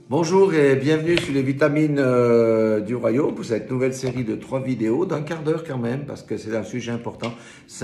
Bonjour et bienvenue sur les vitamines du royaume pour cette nouvelle série de 3 vidéos d'un quart d'heure quand même parce que c'est un sujet important.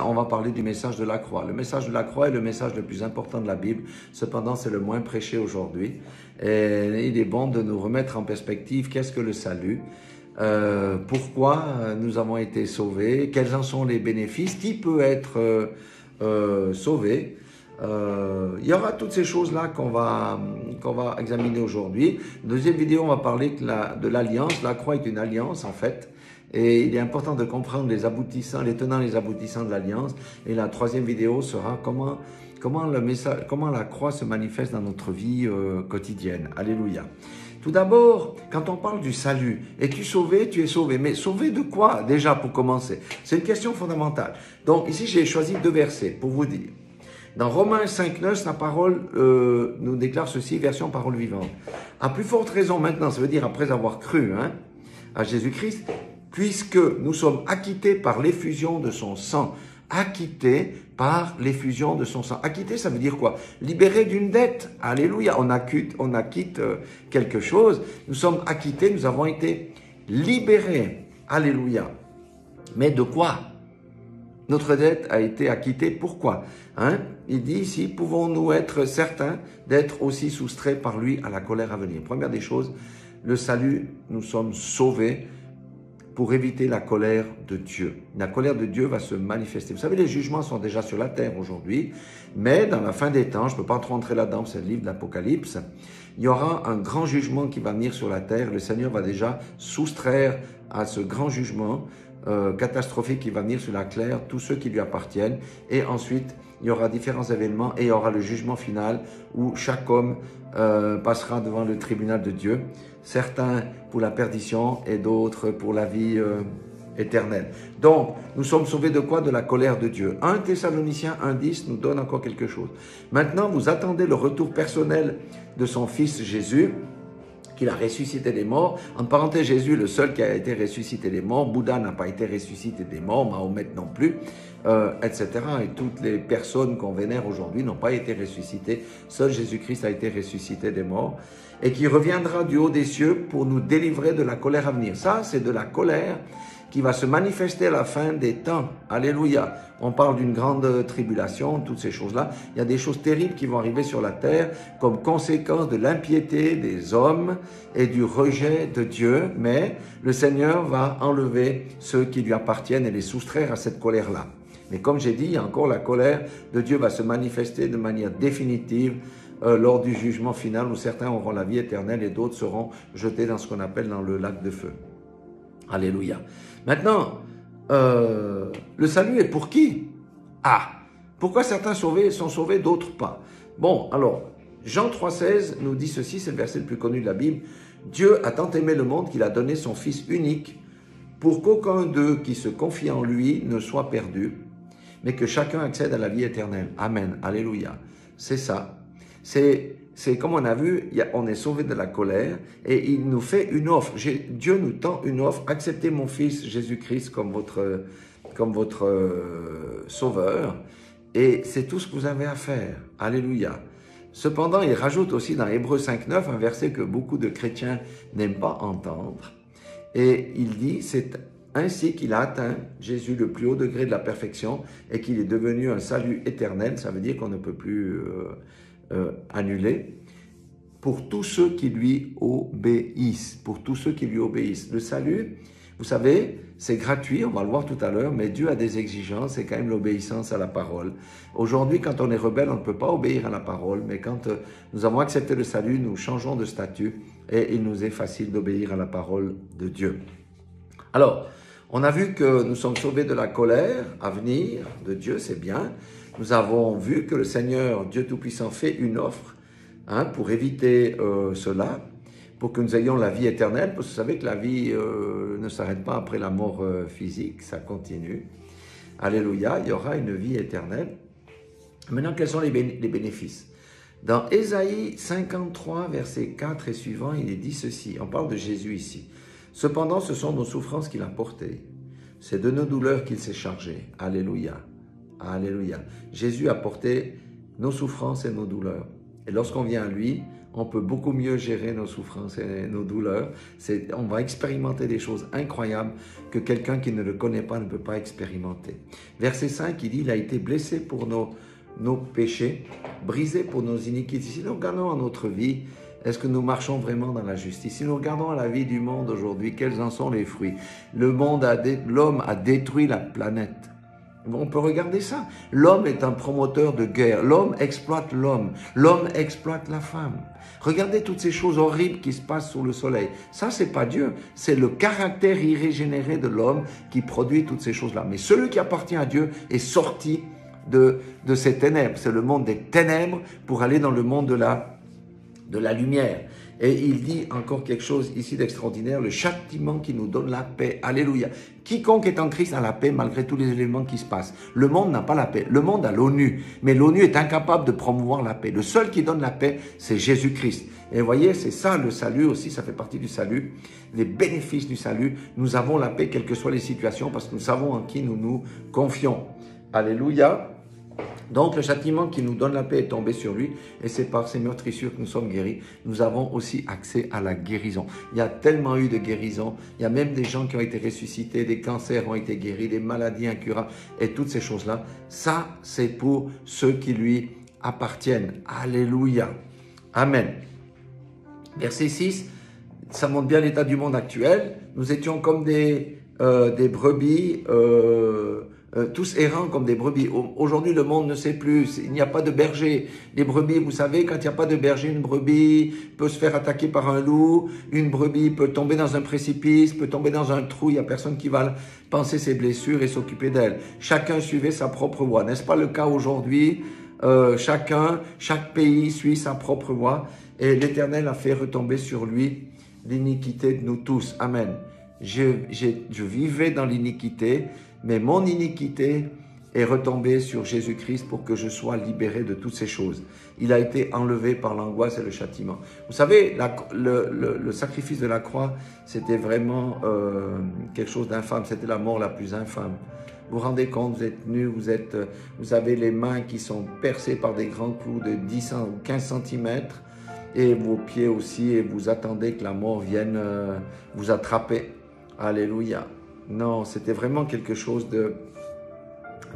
On va parler du message de la croix. Le message de la croix est le message le plus important de la Bible, cependant c'est le moins prêché aujourd'hui. Et il est bon de nous remettre en perspective qu'est-ce que le salut, pourquoi nous avons été sauvés, quels en sont les bénéfices, qui peut être sauvé. Il y aura toutes ces choses-là qu'on va examiner aujourd'hui. Deuxième vidéo, on va parler de l'alliance. La croix est une alliance en fait. Et il est important de comprendre les aboutissants, les tenants et les aboutissants de l'alliance. Et la troisième vidéo sera comment la croix se manifeste dans notre vie quotidienne. Alléluia. Tout d'abord, quand on parle du salut, es-tu sauvé? Tu es sauvé. Mais sauvé de quoi déjà pour commencer? C'est une question fondamentale. Donc ici, j'ai choisi 2 versets pour vous dire. Dans Romains 5,9, la parole nous déclare ceci, version parole vivante. À plus forte raison maintenant, ça veut dire après avoir cru à Jésus-Christ, puisque nous sommes acquittés par l'effusion de son sang. Acquittés par l'effusion de son sang. Acquitté, ça veut dire quoi? Libéré d'une dette. Alléluia. On acquitte quelque chose. Nous sommes acquittés, nous avons été libérés. Alléluia. Mais de quoi? Notre dette a été acquittée. Pourquoi? Il dit ici, pouvons-nous être certains d'être aussi soustraits par lui à la colère à venir? Première des choses, le salut, nous sommes sauvés pour éviter la colère de Dieu. La colère de Dieu va se manifester. Vous savez, les jugements sont déjà sur la terre aujourd'hui, mais dans la fin des temps, je ne peux pas trop rentrer là-dedans, c'est le livre de l'Apocalypse, il y aura un grand jugement qui va venir sur la terre. Le Seigneur va déjà soustraire à ce grand jugement catastrophique qui va venir sur la terre tous ceux qui lui appartiennent. Et ensuite, il y aura différents événements et il y aura le jugement final où chaque homme passera devant le tribunal de Dieu. Certains pour la perdition et d'autres pour la vie éternelle. Donc, nous sommes sauvés de quoi? De la colère de Dieu. 1 Thessaloniciens 1,10 nous donne encore quelque chose. Maintenant, vous attendez le retour personnel de son Fils Jésus, qu'il a ressuscité des morts. En parenthèse, Jésus, le seul qui a été ressuscité des morts. Bouddha n'a pas été ressuscité des morts, Mahomet non plus, etc. Et toutes les personnes qu'on vénère aujourd'hui n'ont pas été ressuscitées. Seul Jésus-Christ a été ressuscité des morts et qui reviendra du haut des cieux pour nous délivrer de la colère à venir. Ça, c'est de la colère qui va se manifester à la fin des temps. Alléluia. On parle d'une grande tribulation, toutes ces choses-là. Il y a des choses terribles qui vont arriver sur la terre comme conséquence de l'impiété des hommes et du rejet de Dieu. Mais le Seigneur va enlever ceux qui lui appartiennent et les soustraire à cette colère-là. Mais comme j'ai dit, il y a encore la colère de Dieu va se manifester de manière définitive lors du jugement final où certains auront la vie éternelle et d'autres seront jetés dans ce qu'on appelle dans le lac de feu. Alléluia. Maintenant, le salut est pour qui? Pourquoi certains sont sauvés, d'autres pas? Bon, alors, Jean 3,16 nous dit ceci, c'est le verset le plus connu de la Bible. Dieu a tant aimé le monde qu'il a donné son Fils unique pour qu'aucun d'eux qui se confie en lui ne soit perdu, mais que chacun accède à la vie éternelle. Amen. Alléluia. C'est ça. C'est comme on a vu, on est sauvé de la colère et il nous fait une offre. Dieu nous tend une offre. Acceptez mon Fils Jésus-Christ comme votre sauveur et c'est tout ce que vous avez à faire. Alléluia. Cependant, il rajoute aussi dans Hébreux 5,9 un verset que beaucoup de chrétiens n'aiment pas entendre. Et il dit, c'est ainsi qu'il a atteint, Jésus, le plus haut degré de la perfection et qu'il est devenu un salut éternel. Ça veut dire qu'on ne peut plus annuler pour tous ceux qui lui obéissent. Pour tous ceux qui lui obéissent. Le salut, vous savez, c'est gratuit, on va le voir tout à l'heure, mais Dieu a des exigences, c'est quand même l'obéissance à la parole. Aujourd'hui, quand on est rebelle, on ne peut pas obéir à la parole, mais quand nous avons accepté le salut, nous changeons de statut et il nous est facile d'obéir à la parole de Dieu. Alors, on a vu que nous sommes sauvés de la colère à venir de Dieu, c'est bien. Nous avons vu que le Seigneur, Dieu Tout-Puissant, fait une offre pour éviter cela, pour que nous ayons la vie éternelle, parce que vous savez que la vie ne s'arrête pas après la mort physique, ça continue. Alléluia, il y aura une vie éternelle. Maintenant, quels sont les bénéfices? Dans Ésaïe 53, verset 4 et suivant, il est dit ceci, on parle de Jésus ici. Cependant, ce sont nos souffrances qu'il a portées, c'est de nos douleurs qu'il s'est chargé. Alléluia. Alléluia. Jésus a porté nos souffrances et nos douleurs. Et lorsqu'on vient à lui, on peut beaucoup mieux gérer nos souffrances et nos douleurs. On va expérimenter des choses incroyables que quelqu'un qui ne le connaît pas ne peut pas expérimenter. Verset 5, il dit, il a été blessé pour nos péchés, brisé pour nos iniquités. Si nous regardons à notre vie, est-ce que nous marchons vraiment dans la justice? Si nous regardons à la vie du monde aujourd'hui, quels en sont les fruits? L'homme a détruit la planète. On peut regarder ça. L'homme est un promoteur de guerre. L'homme exploite l'homme. L'homme exploite la femme. Regardez toutes ces choses horribles qui se passent sous le soleil. Ça, c'est pas Dieu. C'est le caractère irrégénéré de l'homme qui produit toutes ces choses-là. Mais celui qui appartient à Dieu est sorti de ces ténèbres. C'est le monde des ténèbres pour aller dans le monde de la lumière. Et il dit encore quelque chose ici d'extraordinaire, le châtiment qui nous donne la paix. Alléluia. Quiconque est en Christ a la paix malgré tous les éléments qui se passent. Le monde n'a pas la paix. Le monde a l'ONU. Mais l'ONU est incapable de promouvoir la paix. Le seul qui donne la paix, c'est Jésus-Christ. Et vous voyez, c'est ça le salut aussi, ça fait partie du salut. Les bénéfices du salut, nous avons la paix quelles que soient les situations parce que nous savons en qui nous nous confions. Alléluia. Donc le châtiment qui nous donne la paix est tombé sur lui et c'est par ces meurtrissures que nous sommes guéris. Nous avons aussi accès à la guérison. Il y a tellement eu de guérison, il y a même des gens qui ont été ressuscités, des cancers ont été guéris, des maladies incurables et toutes ces choses-là. Ça, c'est pour ceux qui lui appartiennent. Alléluia. Amen. Verset 6, ça montre bien l'état du monde actuel. Nous étions comme des brebis, tous errants comme des brebis. Aujourd'hui, le monde ne sait plus. Il n'y a pas de berger. Les brebis, vous savez, quand il n'y a pas de berger, une brebis peut se faire attaquer par un loup. Une brebis peut tomber dans un précipice, peut tomber dans un trou. Il n'y a personne qui va penser ses blessures et s'occuper d'elles. Chacun suivait sa propre voie. N'est-ce pas le cas aujourd'hui? Chaque pays suit sa propre voie. Et l'Éternel a fait retomber sur lui l'iniquité de nous tous. Amen. Je vivais dans l'iniquité, mais mon iniquité est retombée sur Jésus-Christ pour que je sois libéré de toutes ces choses. Il a été enlevé par l'angoisse et le châtiment. Vous savez, le sacrifice de la croix, c'était vraiment quelque chose d'infâme. C'était la mort la plus infâme. Vous vous rendez compte, vous êtes nu, vous avez les mains qui sont percées par des grands clous de 10 ou 15 cm et vos pieds aussi, et vous attendez que la mort vienne vous attraper. Alléluia. Non, c'était vraiment quelque chose de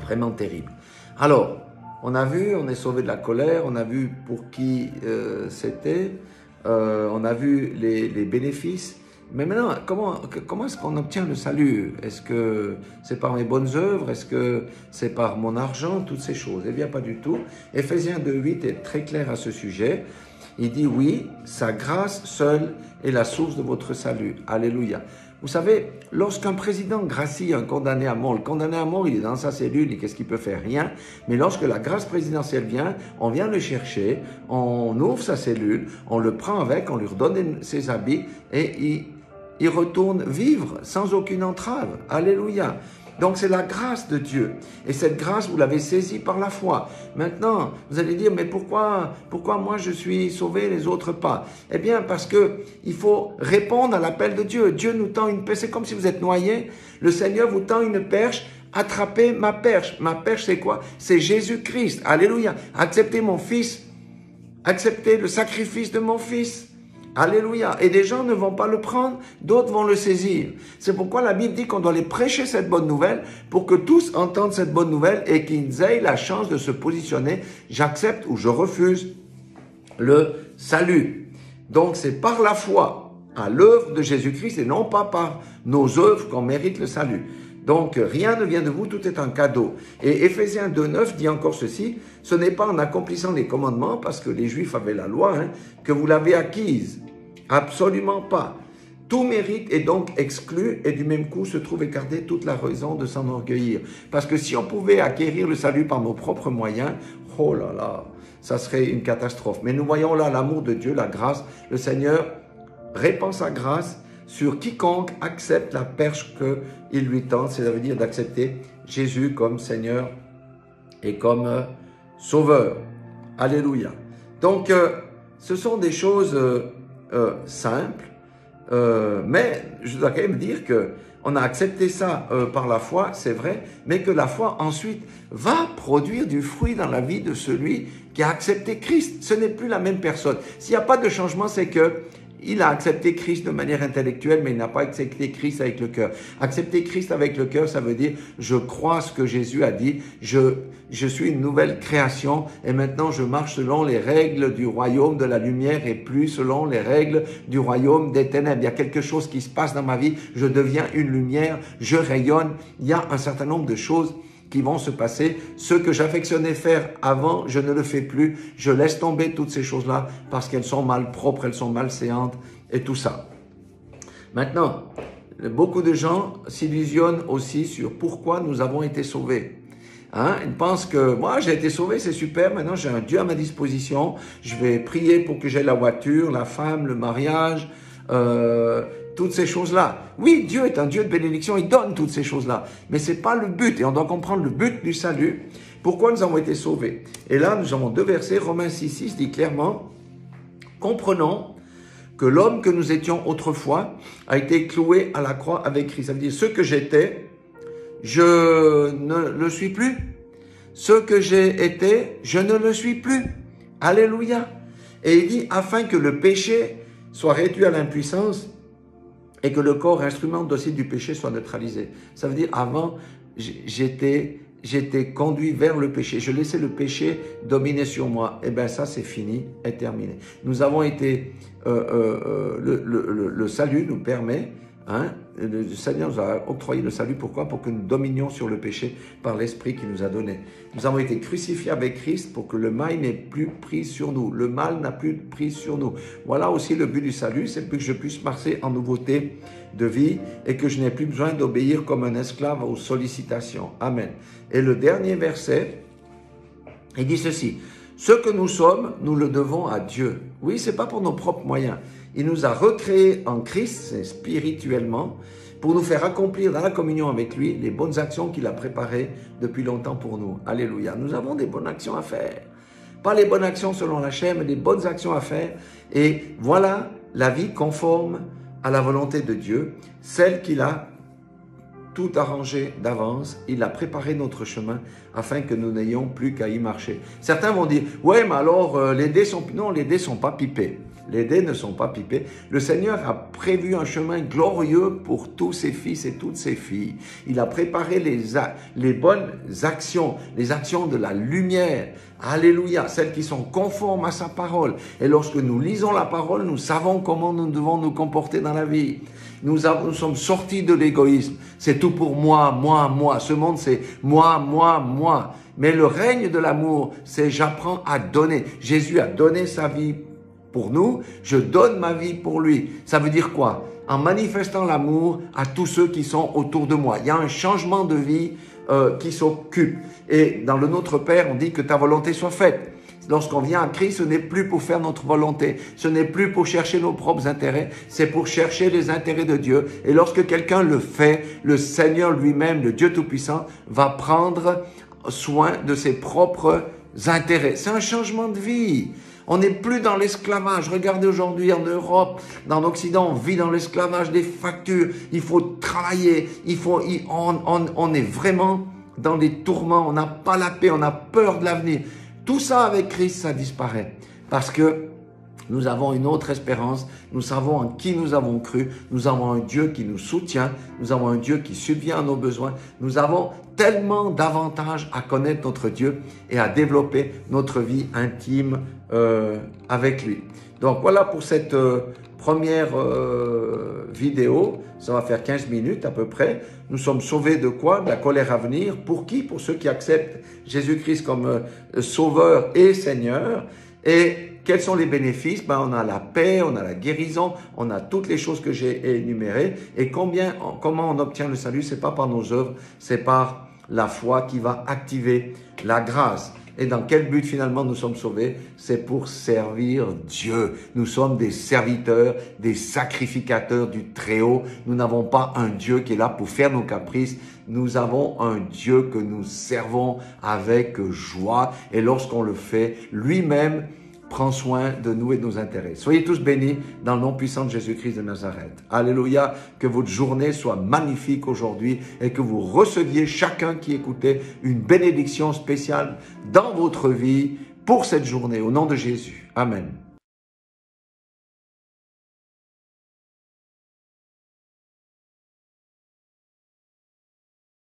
vraiment terrible. Alors, on a vu, on est sauvé de la colère, on a vu pour qui c'était, on a vu les bénéfices. Mais maintenant, comment est-ce qu'on obtient le salut? Est-ce que c'est par mes bonnes œuvres? Est-ce que c'est par mon argent? Toutes ces choses. Eh bien, pas du tout. Éphésiens 2:8 est très clair à ce sujet. Il dit, oui, sa grâce seule est la source de votre salut. Alléluia. Vous savez, lorsqu'un président gracie un condamné à mort, le condamné à mort, il est dans sa cellule, et qu'est-ce qu'il peut faire? Rien. Mais lorsque la grâce présidentielle vient, on vient le chercher, on ouvre sa cellule, on le prend avec, on lui redonne ses habits et il retourne vivre sans aucune entrave. Alléluia. Donc c'est la grâce de Dieu. Et cette grâce, vous l'avez saisie par la foi. Maintenant, vous allez dire, mais pourquoi moi je suis sauvé, les autres pas? Eh bien, parce que il faut répondre à l'appel de Dieu. Dieu nous tend une perche. C'est comme si vous êtes noyé. Le Seigneur vous tend une perche. Attrapez ma perche. Ma perche, c'est quoi? C'est Jésus-Christ. Alléluia. Acceptez mon Fils. Acceptez le sacrifice de mon Fils. Alléluia. Et des gens ne vont pas le prendre, d'autres vont le saisir. C'est pourquoi la Bible dit qu'on doit les prêcher cette bonne nouvelle pour que tous entendent cette bonne nouvelle et qu'ils aient la chance de se positionner. J'accepte ou je refuse le salut. Donc c'est par la foi à l'œuvre de Jésus-Christ et non pas par nos œuvres qu'on mérite le salut. Donc rien ne vient de vous, tout est un cadeau. Et Éphésiens 2:9 dit encore ceci, ce n'est pas en accomplissant les commandements, parce que les Juifs avaient la loi, que vous l'avez acquise. Absolument pas. Tout mérite est donc exclu et du même coup se trouve écarté toute la raison de s'enorgueillir. Parce que si on pouvait acquérir le salut par nos propres moyens, oh là là, ça serait une catastrophe. Mais nous voyons là l'amour de Dieu, la grâce. Le Seigneur répand sa grâce sur quiconque accepte la perche qu'il lui tend, c'est-à-dire d'accepter Jésus comme Seigneur et comme Sauveur. Alléluia. Donc, ce sont des choses simples, mais je dois quand même dire que on a accepté ça par la foi, c'est vrai, mais que la foi ensuite va produire du fruit dans la vie de celui qui a accepté Christ. Ce n'est plus la même personne. S'il n'y a pas de changement, c'est que il a accepté Christ de manière intellectuelle, mais il n'a pas accepté Christ avec le cœur. Accepter Christ avec le cœur, ça veut dire je crois ce que Jésus a dit, je suis une nouvelle création et maintenant je marche selon les règles du royaume de la lumière et plus selon les règles du royaume des ténèbres. Il y a quelque chose qui se passe dans ma vie, je deviens une lumière, je rayonne. Il y a un certain nombre de choses qui vont se passer. Ce que j'affectionnais faire avant, je ne le fais plus. Je laisse tomber toutes ces choses-là parce qu'elles sont malpropres, elles sont malséantes et tout ça. Maintenant, beaucoup de gens s'illusionnent aussi sur pourquoi nous avons été sauvés. Ils pensent que moi j'ai été sauvé, c'est super, maintenant j'ai un Dieu à ma disposition, je vais prier pour que j'aie la voiture, la femme, le mariage, toutes ces choses-là. Oui, Dieu est un Dieu de bénédiction, il donne toutes ces choses-là. Mais ce n'est pas le but, et on doit comprendre le but du salut. Pourquoi nous avons été sauvés? Et là, nous avons deux versets. Romains 6,6 dit clairement, comprenons que l'homme que nous étions autrefois a été cloué à la croix avec Christ. Ça veut dire, ce que j'étais, je ne le suis plus. Ce que j'ai été, je ne le suis plus. Alléluia. Et il dit, afin que le péché soit réduit à l'impuissance, et que le corps, instrument docile du péché, soit neutralisé. Ça veut dire, avant, j'étais conduit vers le péché. Je laissais le péché dominer sur moi. Eh bien, ça, c'est fini et terminé. Nous avons été... le salut nous permet... le Seigneur nous a octroyé le salut. Pourquoi? Pour que nous dominions sur le péché par l'Esprit qu'il nous a donné. Nous avons été crucifiés avec Christ pour que le mal n'ait plus prise sur nous. Le mal n'a plus prise sur nous. Voilà aussi le but du salut, c'est que je puisse marcher en nouveauté de vie et que je n'ai plus besoin d'obéir comme un esclave aux sollicitations. Amen. Et le dernier verset, il dit ceci. Ce que nous sommes, nous le devons à Dieu. Oui, ce n'est pas pour nos propres moyens. Il nous a recréés en Christ, spirituellement, pour nous faire accomplir dans la communion avec lui les bonnes actions qu'il a préparées depuis longtemps pour nous. Alléluia. Nous avons des bonnes actions à faire. Pas les bonnes actions selon la chair, mais des bonnes actions à faire. Et voilà la vie conforme à la volonté de Dieu, celle qu'il a tout arrangé d'avance. Il a préparé notre chemin afin que nous n'ayons plus qu'à y marcher. Certains vont dire, ouais, mais alors les dés sont... Non, les dés ne sont pas pipés. Les dés ne sont pas pipés. Le Seigneur a prévu un chemin glorieux pour tous ses fils et toutes ses filles. Il a préparé les bonnes actions, les actions de la lumière. Alléluia, celles qui sont conformes à sa parole. Et lorsque nous lisons la parole, nous savons comment nous devons nous comporter dans la vie. Nous sommes sortis de l'égoïsme. C'est tout pour moi, moi, moi. Ce monde, c'est moi, moi, moi. Mais le règne de l'amour, c'est j'apprends à donner. Jésus a donné sa vie pour nous, je donne ma vie pour lui. Ça veut dire quoi? En manifestant l'amour à tous ceux qui sont autour de moi. Il y a un changement de vie qui s'occupe. Et dans le Notre Père, on dit que ta volonté soit faite. Lorsqu'on vient à Christ, ce n'est plus pour faire notre volonté, ce n'est plus pour chercher nos propres intérêts, c'est pour chercher les intérêts de Dieu. Et lorsque quelqu'un le fait, le Seigneur lui-même, le Dieu Tout-Puissant, va prendre soin de ses propres intérêts. C'est un changement de vie. On n'est plus dans l'esclavage. Regardez aujourd'hui en Europe, dans l'Occident, on vit dans l'esclavage des factures. Il faut travailler. On est vraiment dans les tourments. On n'a pas la paix. On a peur de l'avenir. Tout ça avec Christ, ça disparaît. Parce que nous avons une autre espérance. Nous savons en qui nous avons cru. Nous avons un Dieu qui nous soutient. Nous avons un Dieu qui subvient à nos besoins. Nous avons tellement d'avantages à connaître notre Dieu et à développer notre vie intime avec lui. Donc voilà pour cette première vidéo. Ça va faire 15 minutes à peu près. Nous sommes sauvés de quoi? De la colère à venir. Pour qui? Pour ceux qui acceptent Jésus-Christ comme sauveur et Seigneur. Et quels sont les bénéfices? On a la paix, on a la guérison, on a toutes les choses que j'ai énumérées. Et comment on obtient le salut? C'est pas par nos œuvres, c'est par la foi qui va activer la grâce. Et dans quel but finalement nous sommes sauvés? C'est pour servir Dieu. Nous sommes des serviteurs, des sacrificateurs du Très-Haut. Nous n'avons pas un Dieu qui est là pour faire nos caprices. Nous avons un Dieu que nous servons avec joie. Et lorsqu'on le fait, lui-même prend soin de nous et de nos intérêts. Soyez tous bénis dans le nom puissant de Jésus-Christ de Nazareth. Alléluia, que votre journée soit magnifique aujourd'hui et que vous receviez chacun qui écoutait une bénédiction spéciale dans votre vie pour cette journée, au nom de Jésus. Amen.